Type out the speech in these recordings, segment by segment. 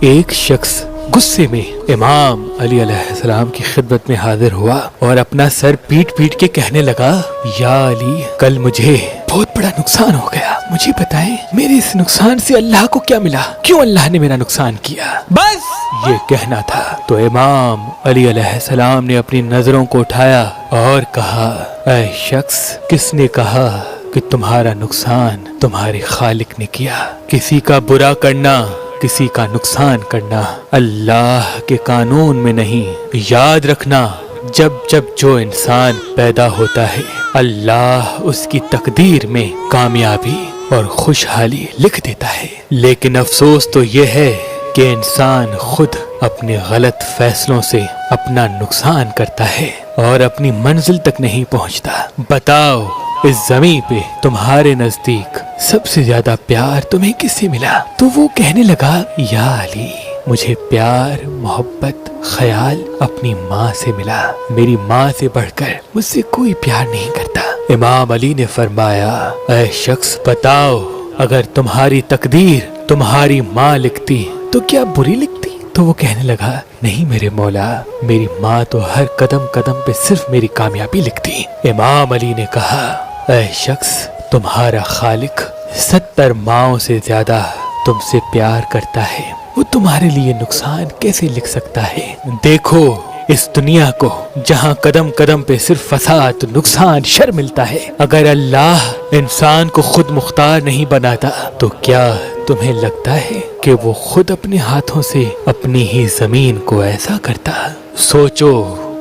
ایک شخص غصے میں امام علی علیہ السلام کی خدمت میں حاضر ہوا اور اپنا سر پیٹ پیٹ کے کہنے لگا، یا علی، کل مجھے بہت بڑا نقصان ہو گیا، مجھے بتائیں میرے اس نقصان سے اللہ کو کیا ملا، کیوں اللہ نے میرا نقصان کیا؟ بس یہ کہنا تھا تو امام علی علیہ السلام نے اپنی نظروں کو اٹھایا اور کہا، اے شخص، کس نے کہا کہ تمہارا نقصان تمہارے خالق نے کیا؟ کسی کا برا کرنا، کسی کا نقصان کرنا اللہ کے قانون میں نہیں۔ یاد رکھنا، جب جب جو انسان پیدا ہوتا ہے اللہ اس کی تقدیر میں کامیابی اور خوشحالی لکھ دیتا ہے، لیکن افسوس تو یہ ہے کہ انسان خود اپنے غلط فیصلوں سے اپنا نقصان کرتا ہے اور اپنی منزل تک نہیں پہنچتا۔ بتاؤ، اس زمین پہ تمہارے نزدیک سب سے زیادہ پیار تمہیں کس سے ملا؟ تو وہ کہنے لگا، یا علی، مجھے پیار، محبت، خیال اپنی ماں سے ملا، میری ماں سے بڑھ کر مجھ سے کوئی پیار نہیں کرتا۔ امام علی نے فرمایا، اے شخص، بتاؤ، اگر تمہاری تقدیر تمہاری ماں لکھتی تو کیا بری لکھتی؟ تو وہ کہنے لگا، نہیں میرے مولا، میری ماں تو ہر قدم قدم پہ صرف میری کامیابی لکھتی۔ امام علی نے کہا، اے شخص، تمہارا خالق 70 ماؤں سے زیادہ تم سے پیار کرتا ہے، وہ تمہارے لیے نقصان کیسے لکھ سکتا ہے؟ دیکھو اس دنیا کو جہاں قدم قدم پہ صرف فساد، نقصان، شر ملتا ہے، اگر اللہ انسان کو خود مختار نہیں بناتا تو کیا تمہیں لگتا ہے کہ وہ خود اپنے ہاتھوں سے اپنی ہی زمین کو ایسا کرتا؟ سوچو،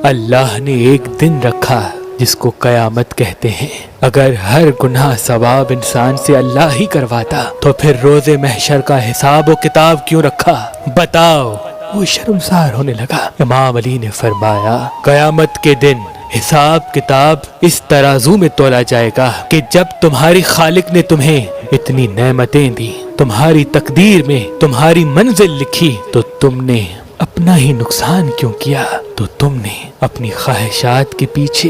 اللہ نے ایک دن رکھا جس کو قیامت کہتے ہیں، اگر ہر گناہ ثواب انسان سے اللہ ہی کرواتا تو پھر روز محشر کا حساب و کتاب کیوں رکھا؟ بتاؤ۔ وہ شرمسار ہونے لگا۔ امام علی نے فرمایا، قیامت کے دن حساب کتاب اس ترازو میں تولا جائے گا کہ جب تمہاری خالق نے تمہیں اتنی نعمتیں دی، تمہاری تقدیر میں تمہاری منزل لکھی، تو تم نے اپنا ہی نقصان کیوں کیا؟ تو تم نے اپنی خواہشات کے پیچھے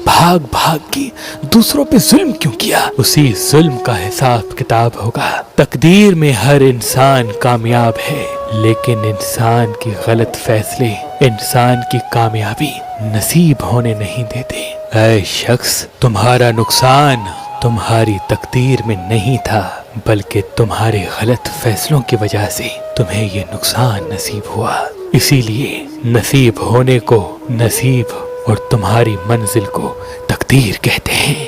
بھاگ بھاگ کے دوسروں پہ ظلم کیوں کیا؟ اسی ظلم کا حساب کتاب ہوگا۔ تقدیر میں ہر انسان کامیاب ہے، لیکن انسان کی غلط فیصلے انسان کی کامیابی نصیب ہونے نہیں دیتے۔ اے شخص، تمہارا نقصان تمہاری تقدیر میں نہیں تھا، بلکہ تمہارے غلط فیصلوں کی وجہ سے تمہیں یہ نقصان نصیب ہوا۔ اسی لیے نصیب ہونے کو نصیب اور تمہاری منزل کو تقدیر کہتے ہیں۔